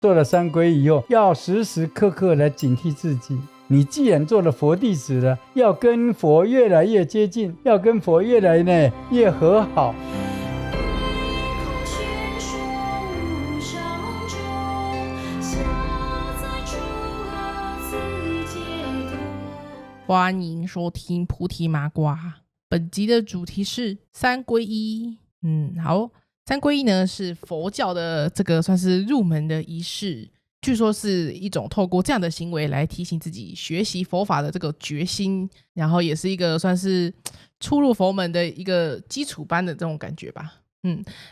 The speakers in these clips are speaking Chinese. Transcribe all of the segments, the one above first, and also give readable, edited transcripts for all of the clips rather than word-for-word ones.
做了三皈依以后，要时时刻刻来警惕自己。你既然做了佛弟子了，要跟佛越来越接近，要跟佛越来越和好。欢迎收听菩提麻瓜，本集的主题是三皈依。好，三皈依呢是佛教的这个算是入门的仪式，据说是一种透过这样的行为来提醒自己学习佛法的这个决心，然后也是一个算是初入佛门的一个基础班的这种感觉吧。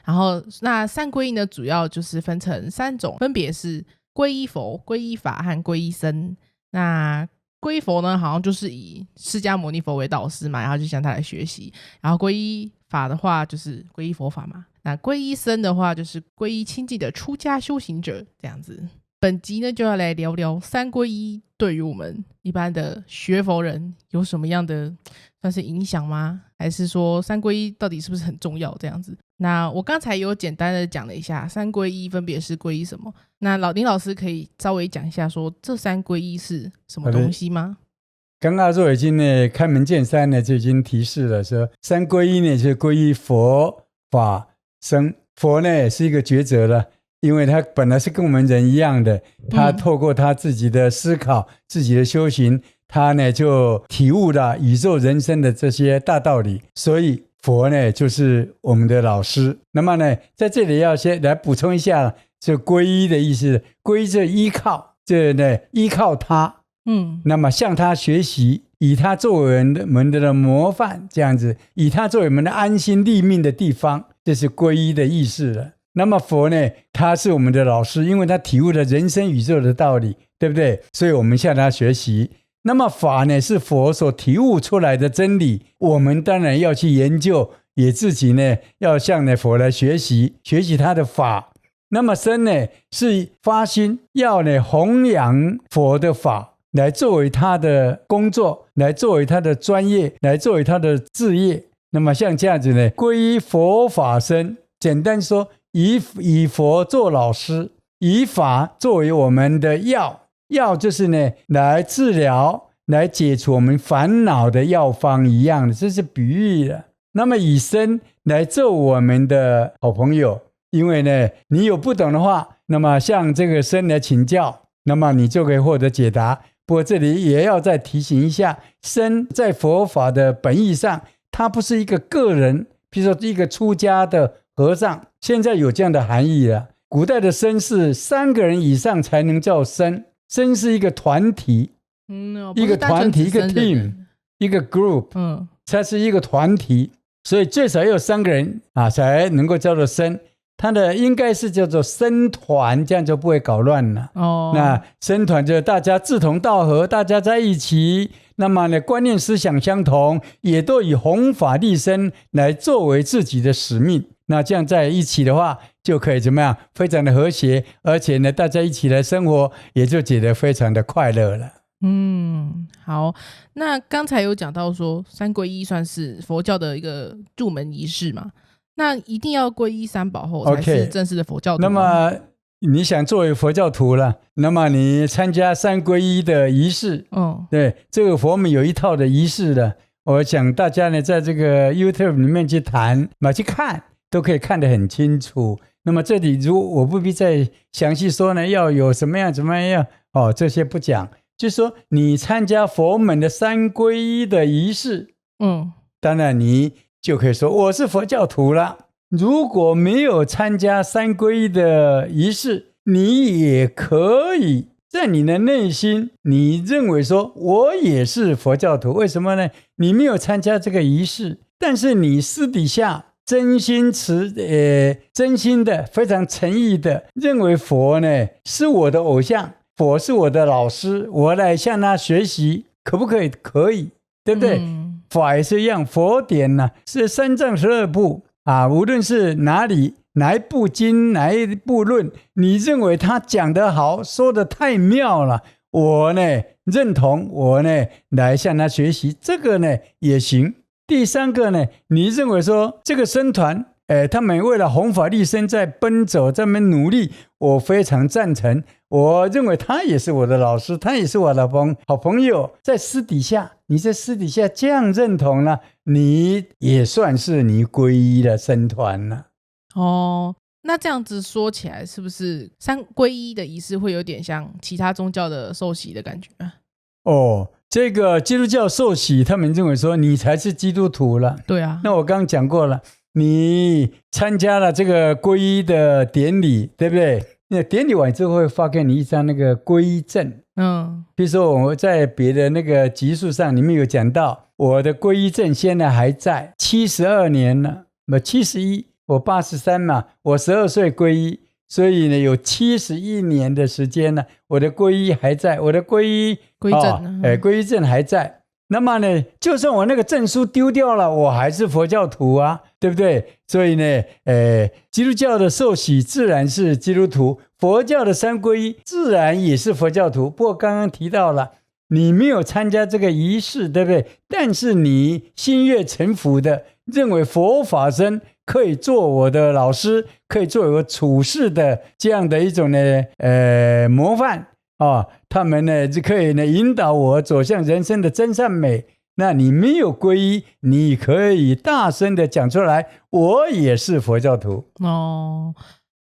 然后那三皈依呢主要就是分成三种，分别是皈依佛、皈依法和皈依僧。那皈依佛呢好像就是以释迦牟尼佛为导师嘛，然后就向他来学习。然后皈依法的话就是皈依佛法嘛，那皈依僧的话就是皈依亲近的出家修行者这样子。本集呢就要来聊聊三皈依对于我们一般的学佛人有什么样的算是影响吗？还是说三皈依到底是不是很重要这样子？那我刚才有简单的讲了一下三皈依分别是皈依什么，那林老师可以稍微讲一下说这三皈依是什么东西吗？刚刚说已经开门见山就已经提示了，说三皈依就是皈依佛法僧。佛是一个抉择了，因为他本来是跟我们人一样的，他透过他自己的思考、自己的修行，他就体悟了宇宙人生的这些大道理，所以佛就是我们的老师。那么在这里要先来补充一下，这皈依的意思，皈依是依靠，依靠他，那么向他学习，以他作为我们的模范，这样子，以他作为我们的安心立命的地方，这是皈依的意思了。那么佛他是我们的老师，因为他体悟了人生宇宙的道理，对不对？所以我们向他学习。那么法是佛所体悟出来的真理，我们当然要去研究，也自己要向佛来学习他的法。那么僧是发心要弘扬佛的法，来作为他的工作，来作为他的专业，来作为他的志业。那么像这样子皈依佛法僧，简单说，以佛做老师，以法作为我们的药就是来治疗，来解除我们烦恼的药方一样的，这是比喻的。那么以僧来做我们的好朋友，因为你有不懂的话，那么向这个僧来请教，那么你就可以获得解答。不过这里也要再提醒一下，僧在佛法的本意上，它不是一个个人，比如说一个出家的和尚，现在有这样的含义了。古代的僧是3个人以上才能叫僧，僧是一个团体，一个团体，一个 team， 一个 group，它是一个团体，所以最少要有3个人才能够叫做僧。它的应该是叫做僧团，这样就不会搞乱了。那僧团就是大家志同道合，大家在一起，那么观念思想相同，也都以弘法利生来作为自己的使命。那这样在一起的话，就可以怎么样？非常的和谐，而且大家一起来生活，也就觉得非常的快乐了。好，那刚才有讲到说三皈依算是佛教的一个入门仪式嘛，那一定要皈依三宝后才是正式的佛教徒。那么你想作为佛教徒了，那么你参加三皈依的仪式，对，这个佛门有一套的仪式的，我想大家在这个 YouTube 里面去谈去看，都可以看得很清楚。那么这里我不必再详细说要有什么样这些不讲，就是说你参加佛门的三皈依的仪式，当然你就可以说我是佛教徒了。如果没有参加三皈依的仪式，你也可以在你的内心，你认为说我也是佛教徒。为什么呢？你没有参加这个仪式，但是你私底下真心的非常诚意的认为佛是我的偶像，佛是我的老师，我来向他学习，可不可以？可以，对不对？法也是一样，佛典是三藏12部无论是哪一部经，哪一部论，你认为他讲得好，说得太妙了，我认同，我来向他学习，这个也行。第三个你认为说这个僧团他们为了弘法利生在奔走，在那边努力，我非常赞成。我认为他也是我的老师，他也是我的好朋友。在私底下，你在私底下这样认同了，你也算是你皈依的僧团了。哦，那这样子说起来，是不是三皈依的仪式会有点像其他宗教的受洗的感觉啊？哦，这个基督教受洗，他们认为说你才是基督徒了。对啊，那我刚刚讲过了，你参加了这个皈依的典礼，对不对？那典礼完之后会发给你一张那个皈依证。比如说我在别的那个集数上里面有讲到，我的皈依证现在还在，72年了，71，我83嘛，我12岁皈依，所以呢有71年的时间呢，我的皈依还在，我的皈依证，皈依证还在。那么呢，就算我那个证书丢掉了，我还是佛教徒啊，对不对？所以呢，基督教的受洗自然是基督徒，佛教的三皈依自然也是佛教徒。不过刚刚提到了，你没有参加这个仪式，对不对？但是你心悦诚服的认为佛法僧可以做我的老师，可以做我处事的这样的一种呢，模范。他们呢就可以呢引导我走向人生的真善美。那你没有皈依，你可以大声的讲出来，我也是佛教徒。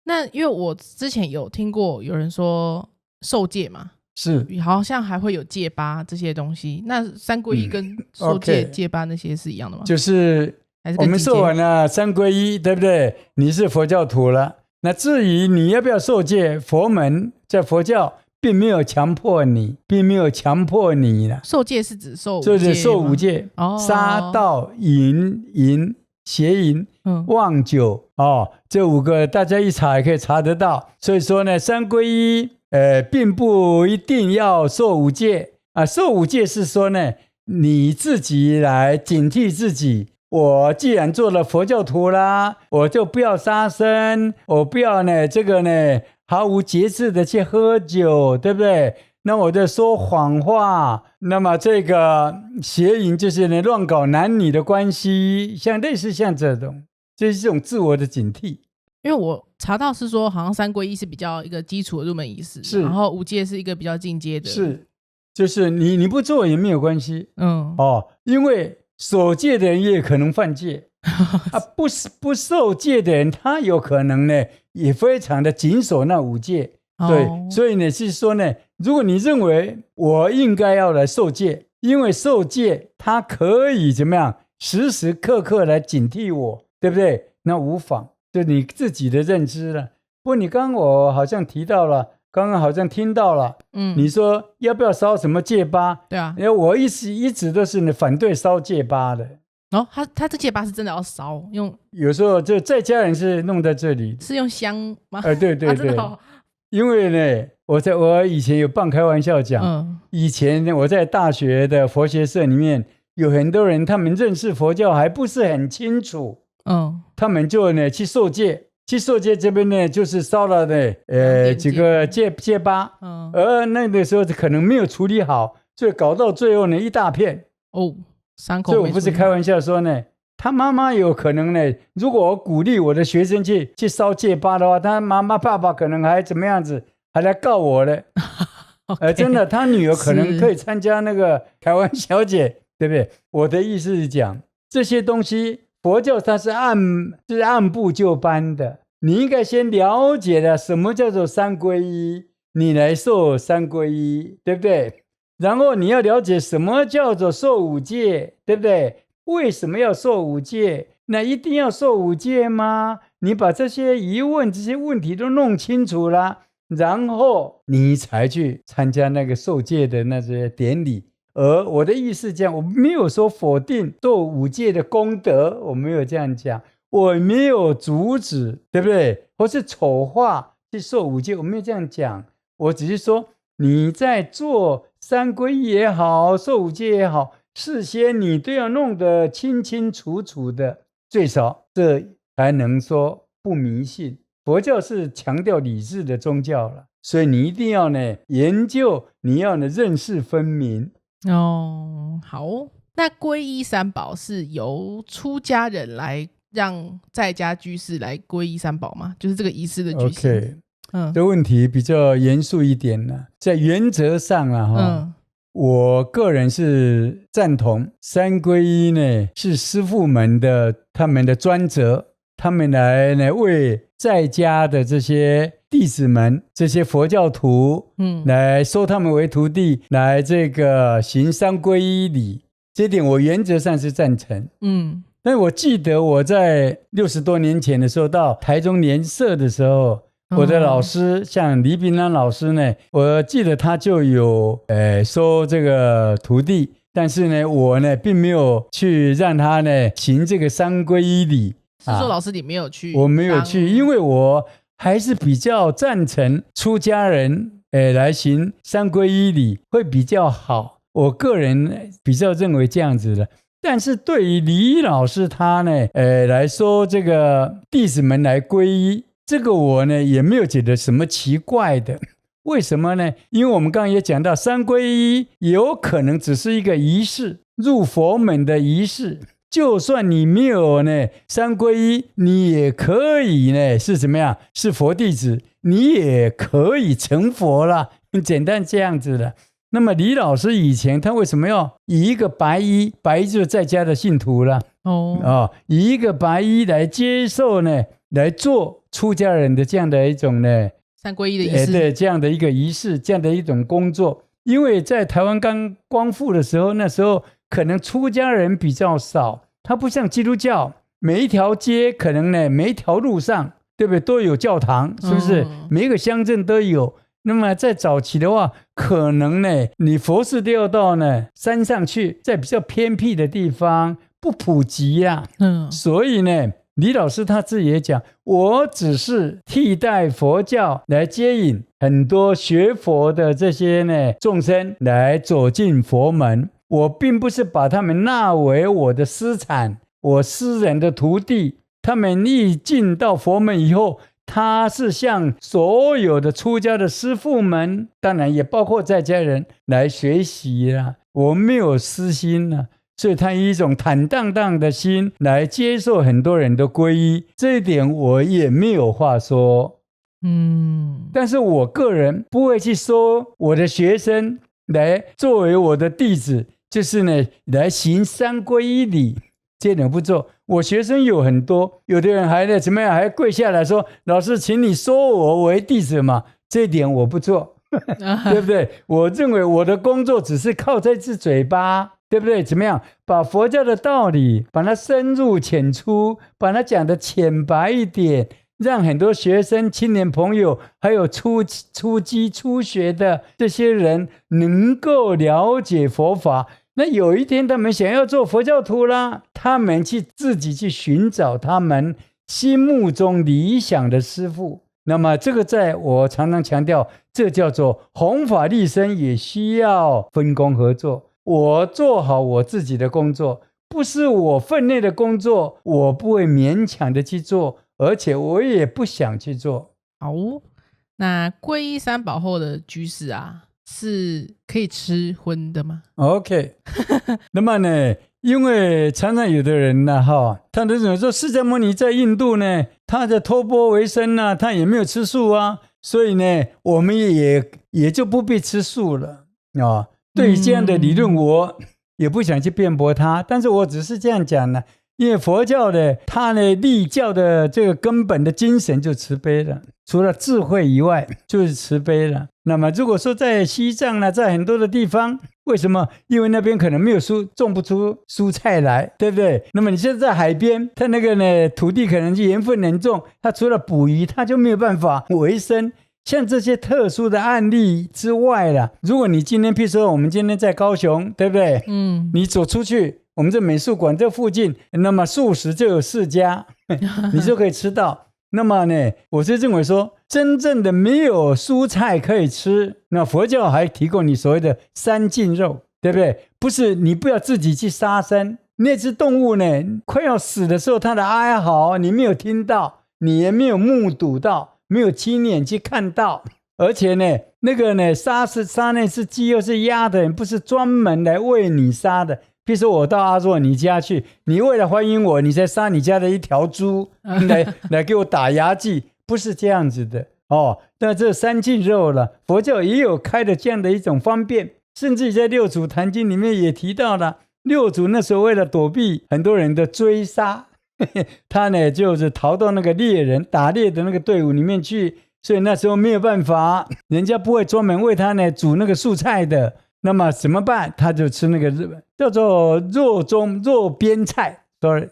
那因为我之前有听过有人说受戒嘛，是好像还会有戒疤这些东西。那三皈依跟受戒、戒疤那些是一样的吗？就是我们受完了三皈依，对不对？你是佛教徒了。那至于你要不要受戒，佛门在佛教并没有强迫你，了。受戒是指受五戒，就是受五戒，杀盗淫邪淫妄酒，这5个大家一查也可以查得到。所以说呢，三皈依并不一定要受五戒啊。受五戒是说呢，你自己来警惕自己。我既然做了佛教徒啦，我就不要杀生，我不要呢这个呢毫无节制的去喝酒，对不对？那我在说谎话，那么这个邪淫就是呢乱搞男女的关系，类似像这种，这是一种自我的警惕。因为我查到是说，好像三皈依是比较一个基础的入门仪式，是，然后五戒是一个比较进阶的，是，就是你不做也没有关系，因为守戒的人也可能犯戒不受戒的人，他有可能呢也非常的谨守那5戒。对，所以呢是说呢，如果你认为我应该要来受戒，因为受戒它可以怎么样，时时刻刻来警惕我，对不对？那无妨，就你自己的认知了。不过你刚刚我好像提到了，刚刚好像听到了，你说要不要烧什么戒疤？对啊，因为我一直都是反对烧戒疤的。他这戒疤是真的要烧，有时候就在家人是弄在这里，是用香吗？对对对，因为呢，我以前有半开玩笑讲，以前我在大学的佛学社里面有很多人，他们认识佛教还不是很清楚，他们就呢去受戒。去受戒这边呢，就是烧了的几个戒疤，而那个时候可能没有处理好，所以搞到最后呢一大片伤口。所以我不是开玩笑说呢，他妈妈有可能呢，如果我鼓励我的学生去烧戒疤的话，他妈妈爸爸可能还怎么样子，还来告我呢。真的，他女儿可能可以参加那个台湾小姐，对不对？我的意思是讲这些东西。佛教它是按部就班的，你应该先了解了什么叫做三皈依，你来受三皈依，对不对？然后你要了解什么叫做受五戒，对不对？为什么要受五戒？那一定要受五戒吗？你把这些疑问、这些问题都弄清楚了，然后你才去参加那个受戒的那些典礼。而我的意思这样，我没有说否定受五戒的功德，我没有这样讲，我没有阻止，对不对？或是丑化去受五戒，我没有这样讲。我只是说你在做三皈依也好，受五戒也好，事先你都要弄得清清楚楚的，最少这才能说不迷信。佛教是强调理智的宗教了，所以你一定要呢研究，你要呢认识分明。好，那皈依三宝是由出家人来让在家居士来皈依三宝吗？就是这个仪式的举行。 OK， 这问题比较严肃一点呢。在原则上啊，我个人是赞同三皈依呢是师父们的他们的专责，他们来呢为在家的这些弟子们、这些佛教徒，来收他们为徒弟，来这个行三皈依礼，这点我原则上是赞成。但我记得我在60多年前的时候，到台中联社的时候，我的老师像李炳南老师呢，我记得他就有收这个徒弟，但是呢，我呢并没有去让他呢行这个三皈依礼。是说老师你没有去？我没有去，因为我还是比较赞成出家人来行三皈依礼会比较好，我个人比较认为这样子的。但是对于李老师他呢来说这个弟子们来皈依，这个我呢也没有觉得什么奇怪的。为什么呢？因为我们刚刚也讲到三皈依有可能只是一个仪式，入佛门的仪式，就算你没有呢三皈依，你也可以呢是怎么样？是佛弟子，你也可以成佛了，很简单这样子的。那么李老师以前他为什么要以一个白衣，白衣就是在家的信徒了以一个白衣来接受呢，来做出家人的这样的一种呢三皈依的仪式，对，这样的一个仪式，这样的一种工作。因为在台湾刚光复的时候，那时候可能出家人比较少，它不像基督教，每一条街可能呢，每一条路上，对不对，都有教堂，是不是？每一个乡镇都有。那么在早期的话，可能呢，你佛事都要到呢山上去，在比较偏僻的地方，不普及啊。所以呢，李老师他自己也讲，我只是替代佛教来接引很多学佛的这些呢众生来走进佛门，我并不是把他们纳为我的私产，我私人的徒弟。他们一进到佛门以后，他是向所有的出家的师父们，当然也包括在家人来学习了。我没有私心了，所以他以一种坦荡荡的心来接受很多人的皈依，这一点我也没有话说。但是我个人不会去说我的学生来作为我的弟子，就是呢来行三皈依礼，这点不做。我学生有很多，有的人还怎么样，还跪下来说：“老师，请你收我为弟子嘛。”这一点我不做，对不对？我认为我的工作只是靠这只嘴巴，对不对？怎么样把佛教的道理，把它深入浅出，把它讲得浅白一点，让很多学生、青年朋友，还有初基初学的这些人能够了解佛法。那有一天他们想要做佛教徒啦，他们自己去寻找他们心目中理想的师父。那么这个在我常常强调，这叫做弘法利生，也需要分工合作。我做好我自己的工作，不是我分内的工作，我不会勉强的去做，而且我也不想去做。好，那皈依三宝后的居士啊，是可以吃荤的吗 ？OK， 那么呢，因为常常有的人呢，他认为说释迦牟尼在印度呢，他的托钵为生啊，他也没有吃素啊，所以呢，我们也就不必吃素了啊。对于这样的理论，我也不想去辩驳他，但是我只是这样讲呢，因为佛教的它呢立教的这个根本的精神就慈悲了，除了智慧以外就是慈悲了。那么如果说在西藏呢，在很多的地方，为什么？因为那边可能没有种不出蔬菜来，对不对？那么你现在在海边，它那个呢土地可能盐分很重，它除了捕鱼，它就没有办法维生。像这些特殊的案例之外啦，如果你今天譬如说我们今天在高雄，对不对？你走出去我们这美术馆这附近，那么素食就有4家你就可以吃到。那么呢，我是认为说，真正的没有蔬菜可以吃，那佛教还提供你所谓的三净肉，对不对？不是你不要自己去杀生，那只动物呢快要死的时候，它的哀嚎你没有听到，你也没有目睹到，没有亲眼去看到。而且呢，那个呢杀那只鸡又是压的，不是专门来为你杀的，比如说我到阿若你家去，你为了欢迎我，你才杀你家的一条猪来给我打牙祭，不是这样子的哦。那这三净肉了，佛教也有开的这样的一种方便，甚至在六祖坛经里面也提到了，六祖那时候为了躲避很多人的追杀，他呢就是逃到那个猎人打猎的那个队伍里面去，所以那时候没有办法，人家不会专门为他呢煮那个素菜的。那么怎么办？他就吃那个叫做肉边菜 ，sorry，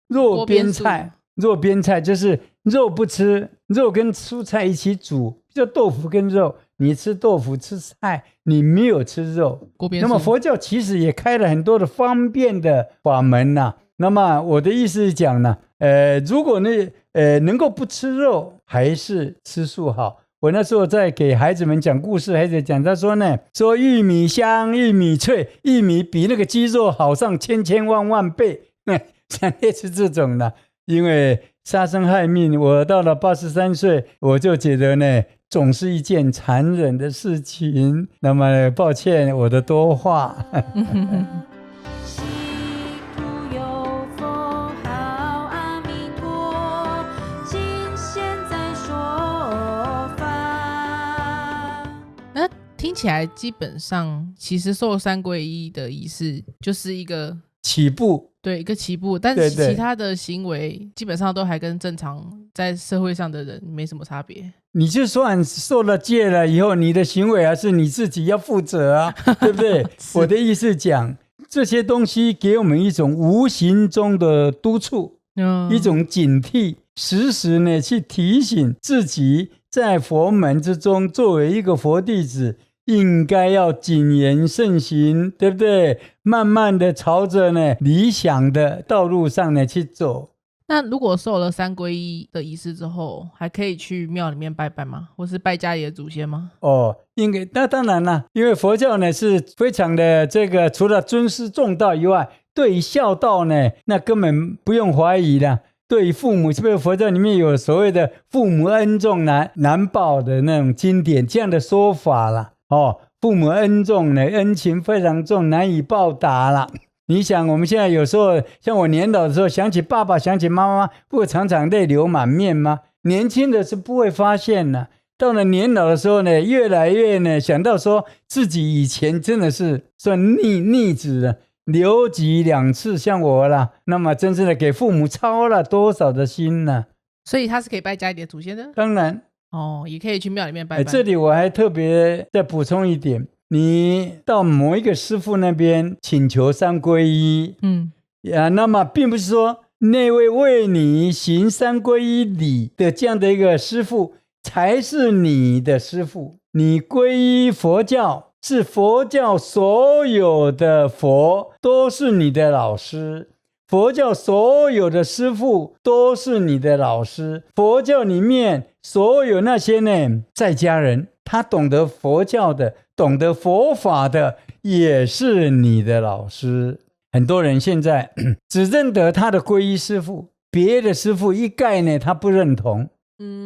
肉边菜，肉边菜就是肉不吃，肉跟蔬菜一起煮，就豆腐跟肉，你吃豆腐吃菜，你没有吃肉。那么佛教其实也开了很多的方便的法门呐。那么我的意思是讲呢，如果能够不吃肉，还是吃素好。我那时候在给孩子们讲故事，孩子讲他说呢，说玉米香，玉米脆，玉米比那个鸡肉好上千万倍，像类似这种的。因为杀生害命，我到了83岁，我就觉得呢，总是一件残忍的事情。那么抱歉我的多话。听起来基本上其实受三皈依的仪式就是一个起步，对，一个起步，但是其他的行为基本上都还跟正常在社会上的人没什么差别。你就算受了戒了以后，你的行为还是你自己要负责啊，对不对？我的意思讲，这些东西给我们一种无形中的督促，一种警惕，时时呢去提醒自己，在佛门之中，作为一个佛弟子，应该要谨言慎行，对不对？慢慢的朝着呢理想的道路上呢去走。那如果受了三皈依的仪式之后，还可以去庙里面拜拜吗？或是拜家里的祖先吗？应该，那当然了，因为佛教呢是非常的这个，除了尊师重道以外，对于孝道呢，那根本不用怀疑的。对于父母，是不是佛教里面有所谓的父母恩重难报的那种经典这样的说法了？父母恩重呢，恩情非常重，难以报答了。你想，我们现在有时候像我年老的时候，想起爸爸，想起妈妈，不会常常泪流满面吗？年轻的是不会发现的，到了年老的时候呢，越来越呢想到说自己以前真的是算逆子了。留级2次像我啦，那么真正的给父母操了多少的心呢？所以他是可以拜家里的祖先的？当然也可以去庙里面拜拜。这里我还特别再补充一点，你到某一个师父那边请求三皈依，那么并不是说那位为你行三皈依礼的这样的一个师父才是你的师父，你皈依佛教是佛教所有的佛都是你的老师，佛教所有的师父都是你的老师，佛教里面所有那些呢在家人，他懂得佛教的，懂得佛法的，也是你的老师。很多人现在只认得他的皈依师父，别的师父一概呢他不认同，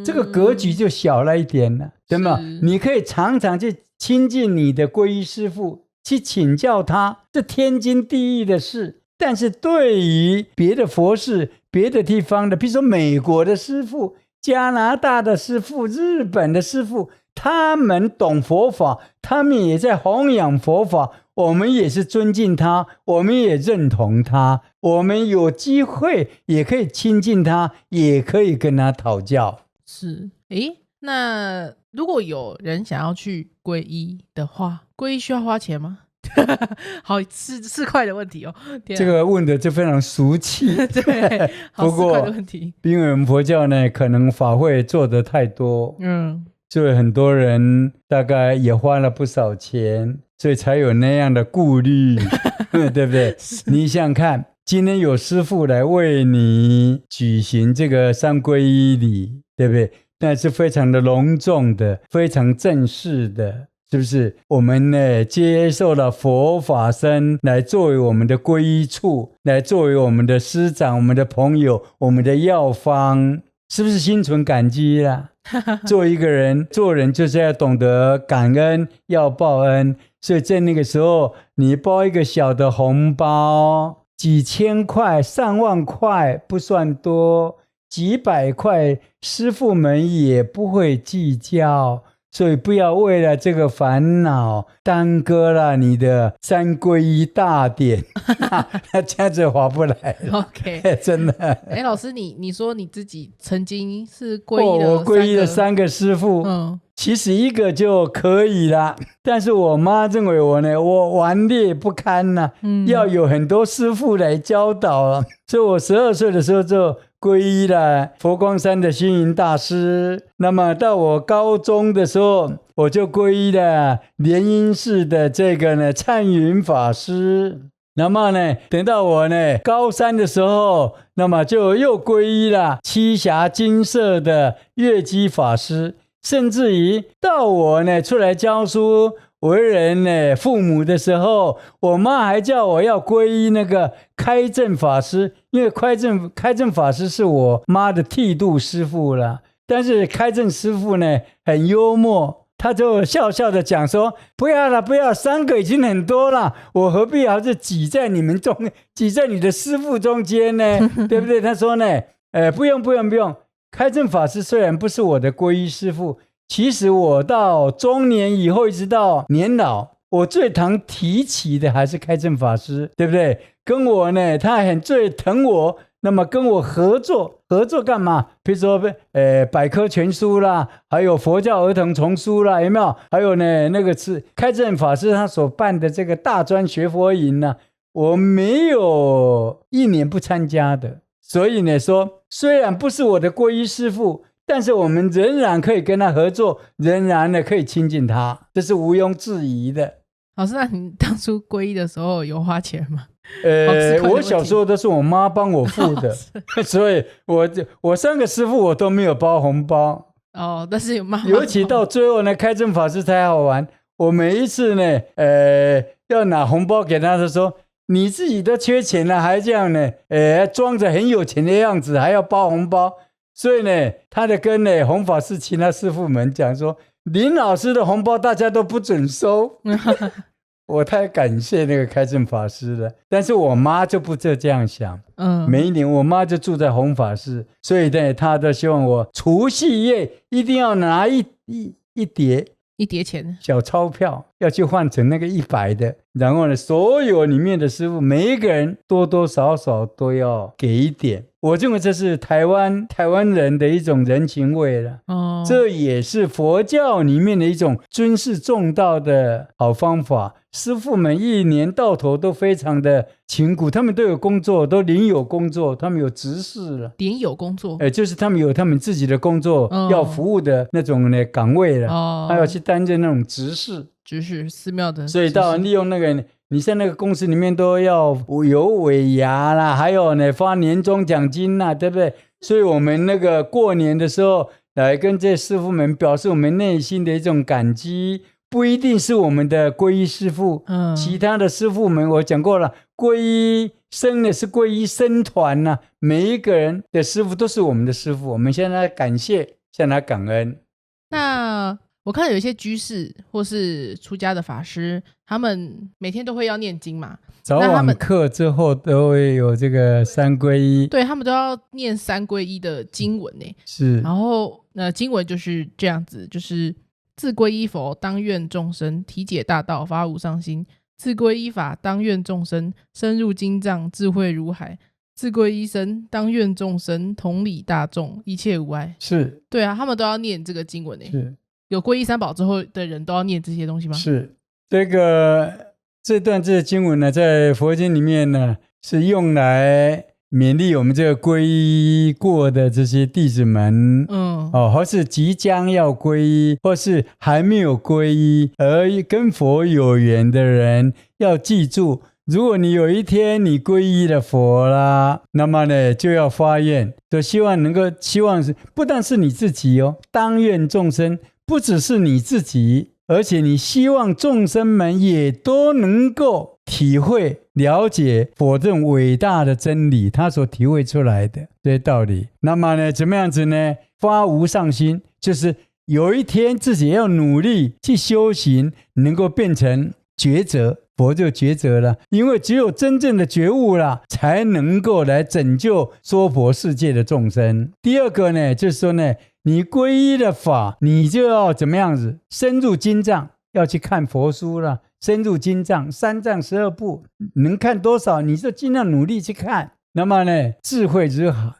这个格局就小了一点了，对吗？你可以常常去亲近你的皈依师父，去请教他，这天经地义的事。但是对于别的佛事，别的地方的，比如说美国的师父、加拿大的师父、日本的师父，他们懂佛法，他们也在弘扬佛法，我们也是尊敬他，我们也认同他，我们有机会也可以亲近他，也可以跟他讨教。是，那如果有人想要去皈依的话，皈依需要花钱吗？好市侩的问题哦，这个问的就非常俗气。对，好市侩的问题。因为我们佛教呢，可能法会做得太多，所以很多人大概也花了不少钱，所以才有那样的顾虑，对不对？你想想看，今天有师父来为你举行这个三皈依礼，对不对？那是非常的隆重的，非常正式的，是不是？我们呢接受了佛法僧来作为我们的皈依处，来作为我们的师长、我们的朋友、我们的药方，是不是心存感激啦？做一个人，做人就是要懂得感恩，要报恩。所以在那个时候，你包一个小的红包，几千块、上万块不算多，几百块，师父们也不会计较。所以不要为了这个烦恼耽搁了你的三皈依大典，那这样子划不来了。OK， 真的。老师，你说你自己曾经是皈依了我皈依了3个师父，其实一个就可以了，但是我妈认为我顽劣不堪啊，要有很多师父来教导啊，所以我12岁的时候就皈依了佛光山的星云大师。那么到我高中的时候，我就皈依了莲因寺的这个灿云法师。那么等到我高3的时候，那么就又皈依了栖霞金舍的月基法师。甚至于到我出来教书为人父母的时候，我妈还叫我要皈依那个开正法师，因为开正法师是我妈的剃度师父了。但是开正师父很幽默，他就笑笑的讲说，不要了不要，3个已经很多了，我何必还是挤在你的师父中间呢？对不对？他说不用，开正法师虽然不是我的皈依师父，其实我到中年以后一直到年老，我最常提起的还是开正法师，对不对？跟我他很最疼我，那么跟我合作干嘛？比如说百科全书啦，还有佛教儿童丛书啦，有没有？还有那个是开正法师他所办的这个大专学佛营呢，我没有1年不参加的。所以说虽然不是我的皈依师父，但是我们仍然可以跟他合作，仍然可以亲近他，这是毋庸置疑的。老师，那你当初皈依的时候有花钱吗？我小时候都是我妈帮我付的，所以我3个师父我都没有包红包。但是有妈妈，尤其到最后开正法师才好玩。我每一次要拿红包给他的时候，你自己都缺钱了，还这样装着很有钱的样子，还要包红包。所以他的跟弘法师其他师父们讲说，林老师的红包大家都不准收。我太感谢那个开正法师了，但是我妈就不这样想。每一年我妈就住在弘法寺，所以她都希望我除夕夜一定要拿一叠钱小钞票，要去换成那个100的，然后所有里面的师父每一个人多多少少都要给一点。我认为这是台湾人的一种人情味了。这也是佛教里面的一种尊师重道的好方法。师父们一年到头都非常的勤苦，他们都有工作，都领有工作，他们有执事了。领有工作，就是他们有他们自己的工作，要服务的那种岗位了。他要去担任那种执事，寺庙的执事。所以到利用那个，你在那个公司里面都要有尾牙啦，还有发年终奖金啦，对不对？所以我们那个过年的时候来跟这师父们表示我们内心的一种感激。不一定是我们的皈依师父，其他的师父们我讲过了，皈依僧呢是皈依僧团呢，每一个人的师父都是我们的师父，我们向他感谢，向他感恩。那我看到有一些居士或是出家的法师，他们每天都会要念经嘛，早晚课之后都会有这个三皈依，对，他们都要念三皈依的经文呢。是，然后经文就是这样子，就是自皈依佛，当愿众生体解大道，发无上心；自皈依法，当愿众生深入经藏，智慧如海；自皈依僧，当愿众生同理大众，一切无碍。是，对啊，他们都要念这个经文耶。是，有皈依三宝之后的人都要念这些东西吗？是，这段经文呢，在佛经里面呢，是用来勉励我们这个皈依过的这些弟子们，或是即将要皈依，或是还没有皈依而跟佛有缘的人，要记住，如果你有一天你皈依了佛啦，那么呢就要发愿，就希望是不但是你自己当愿众生，不只是你自己而且你希望众生们也都能够体会了解佛这种伟大的真理，他所体会出来的这些道理。那么呢，怎么样子呢？发无上心，就是有一天自己要努力去修行，能够变成觉者，佛就觉者了。因为只有真正的觉悟了，才能够来拯救娑婆世界的众生。第二个呢，就是说呢，你皈依的法，你就要怎么样子？深入经藏，要去看佛书了。深入经藏，3藏12部，能看多少你就尽量努力去看。那么呢，智慧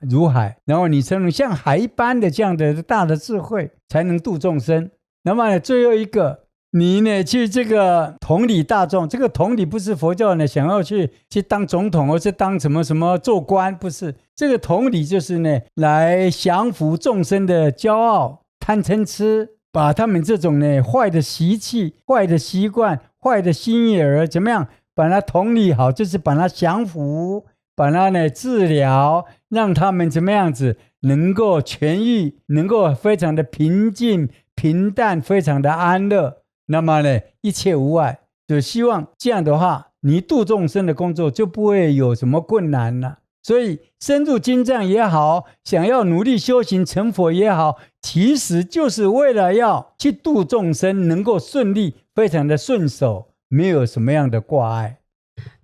如海，然后你才能像海一般的这样的大的智慧，才能度众生。那么呢，最后一个，你呢去这个同理大众，这个同理不是佛教呢想要去当总统或是当什么做官，不是。这个同理就是呢，来降服众生的骄傲、贪嗔痴，把他们这种呢坏的习气、坏的习惯、坏的心眼怎么样，把它同理好，就是把它降服，把它呢治疗，让他们怎么样子能够痊愈，能够非常的平静、平淡，非常的安乐。那么呢，一切无碍，就希望这样的话，你度众生的工作就不会有什么困难了。所以深入经藏也好，想要努力修行成佛也好，其实就是为了要去度众生，能够顺利，非常的顺手，没有什么样的挂碍。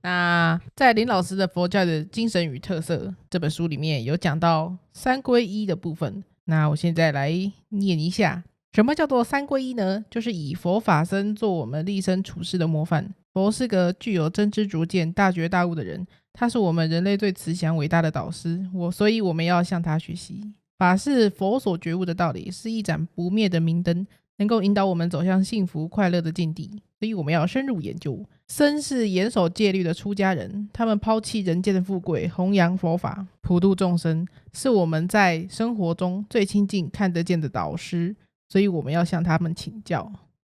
那在林老师的《佛教的精神与特色》这本书里面有讲到三皈依的部分，那我现在来念一下。什么叫做三皈依呢？就是以佛法僧做我们立身处世的模范。佛是个具有真知灼见、大觉大悟的人，他是我们人类最慈祥伟大的导师，所以我们要向他学习。法是佛所觉悟的道理，是一盏不灭的明灯，能够引导我们走向幸福快乐的境地，所以我们要深入研究。僧是严守戒律的出家人，他们抛弃人间的富贵，弘扬佛法，普度众生，是我们在生活中最亲近看得见的导师，所以我们要向他们请教。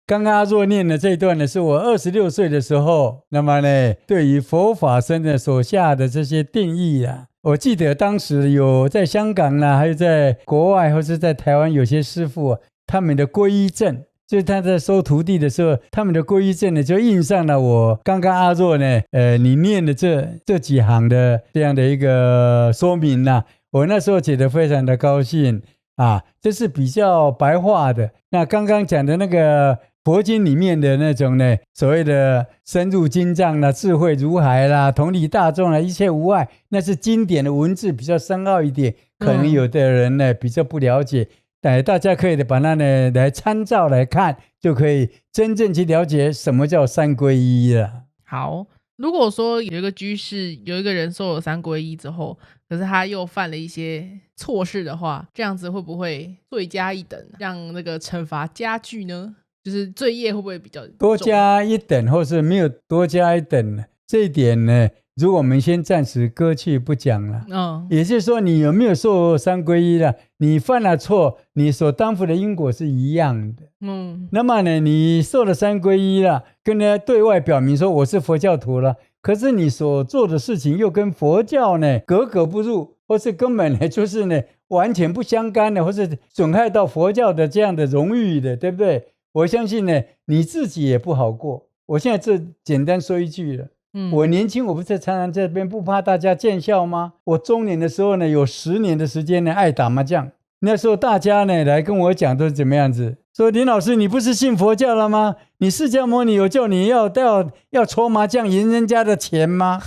刚刚阿若念的这一段呢，是我26岁的时候，那么呢，对于佛法僧的所下的这些定义啊，我记得当时有在香港啦，还有在国外或是在台湾有些师父啊，他们的皈依证，就是他在收徒弟的时候，他们的皈依证呢就印上了我刚刚阿若呢你念的这几行的这样的一个说明啦，我那时候觉得非常的高兴啊，这是比较白话的。那刚刚讲的那个佛经里面的那种呢，所谓的深入经藏啦、智慧如海啦、同理大众啦、一切无碍，那是经典的文字比较深奥一点，可能有的人呢比较不了解，大家可以把它呢来参照来看，就可以真正去了解什么叫三皈依了。好，如果说有一个居士，有一个人受了三皈依之后，可是他又犯了一些错事的话，这样子会不会罪加一等，让那个惩罚加剧呢？就是罪业会不会比较重？多加一等或是没有多加一等呢？这一点呢，如果我们先暂时搁去不讲了。也就是说你有没有受三皈依了，你犯了错，你所担负的因果是一样的。那么呢，你受了三皈依了，跟人家对外表明说我是佛教徒了，可是你所做的事情又跟佛教呢格格不入，或是根本呢就是呢完全不相干的，或是损害到佛教的这样的荣誉的，对不对？我相信呢你自己也不好过。我现在这简单说一句了，我年轻我不是常常这边不怕大家见笑吗？我中年的时候呢有10年的时间呢爱打麻将，那时候大家呢来跟我讲都是怎么样子，说林老师你不是信佛教了吗？你释迦牟尼有叫你要搓麻将赢人家的钱吗？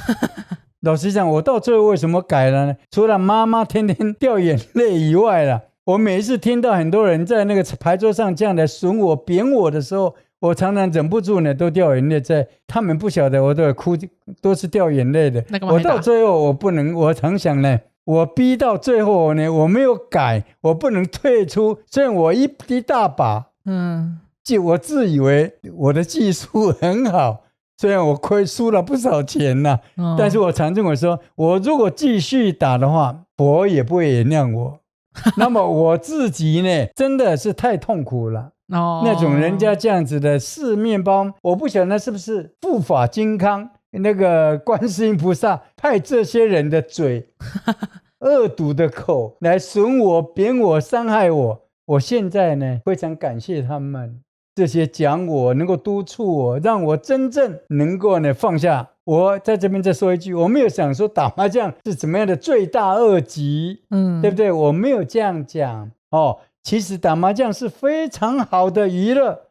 老实讲，我到最后为什么改了呢？除了妈妈天天掉眼泪以外了，我每一次听到很多人在那个牌桌上这样来损我贬我的时候，我常常忍不住呢都掉眼泪，他们不晓得我都有哭，都是掉眼泪的。我到最后我不能，我常想呢，我逼到最后呢我没有改，我不能退出。虽然我一大把我自以为我的技术很好，虽然我输了不少钱啦，但是我常跟我说，我如果继续打的话，佛也不会原谅我。那么我自己呢真的是太痛苦了。那种人家这样子的吃面包，我不晓得那是不是护法金刚那个观世音菩萨派这些人的嘴恶毒的口来损我贬我伤害我。我现在呢非常感谢他们，这些讲我，能够督促我，让我真正能够呢放下。我在这边再说一句，我没有想说打麻将是怎么样的罪大恶极，对不对？我没有这样讲哦。其实打麻将是非常好的娱乐，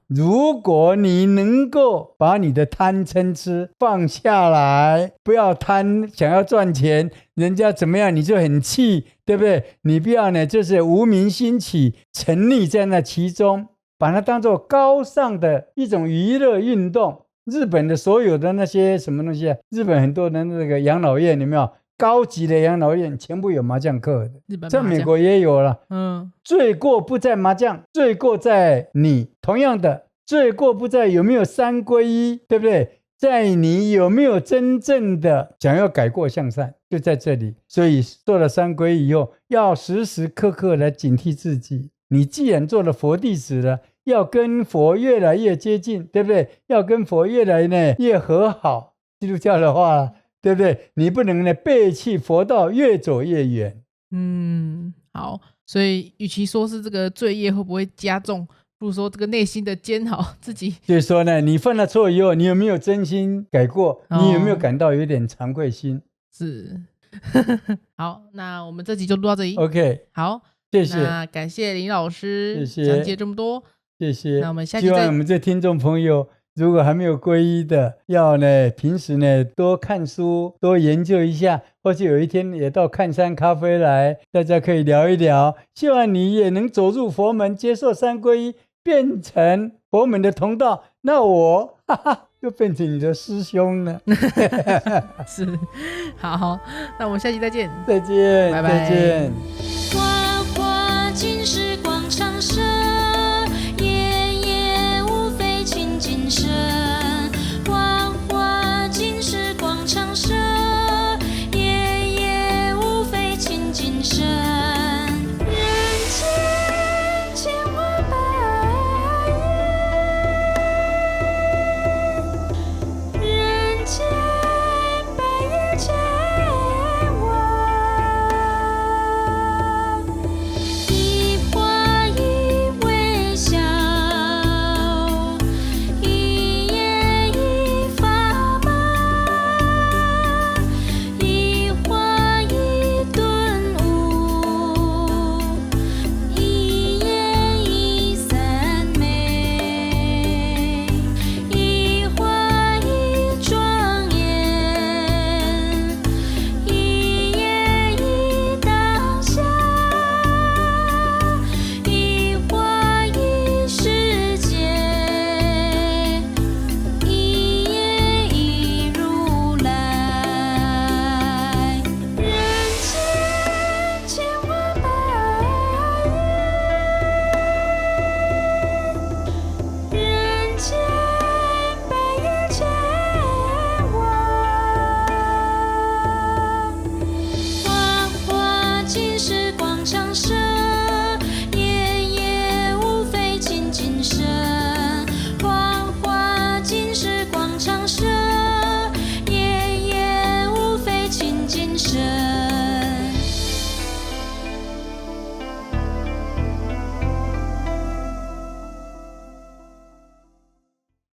如果你能够把你的贪嗔痴放下来，不要贪想要赚钱，人家怎么样你就很气，对不对？你不要呢就是无名兴起，沉溺在那其中，把它当作高尚的一种娱乐运动。日本的所有的那些什么东西啊，日本很多的那个养老院有没有？高级的养老院全部有麻将课的，在美国也有了。罪过不在麻将，罪过在你。同样的，罪过不在有没有三皈依，对不对？在你有没有真正的想要改过向善，就在这里。所以做了三皈依以后，要时时刻刻来警惕自己。你既然做了佛弟子了，要跟佛越来越接近，对不对？要跟佛越来越和好。基督教的话，对不对？你不能呢背弃佛道，越走越远。好，所以与其说是这个罪业会不会加重，不如说这个内心的煎熬自己。所以说呢，你犯了错以后，你有没有真心改过？你有没有感到有点惭愧心？是。好，那我们这集就录到这里。OK， 好，谢谢。那感谢林老师讲解这么多，谢谢。那我们下期希望我们这听众朋友，如果还没有皈依的，要呢平时呢多看书，多研究一下，或者有一天也到看山咖啡来，大家可以聊一聊。希望你也能走入佛门，接受三皈依，变成佛门的同道。那我就变成你的师兄了。是，好，那我们下期再见。再见，拜拜。再见。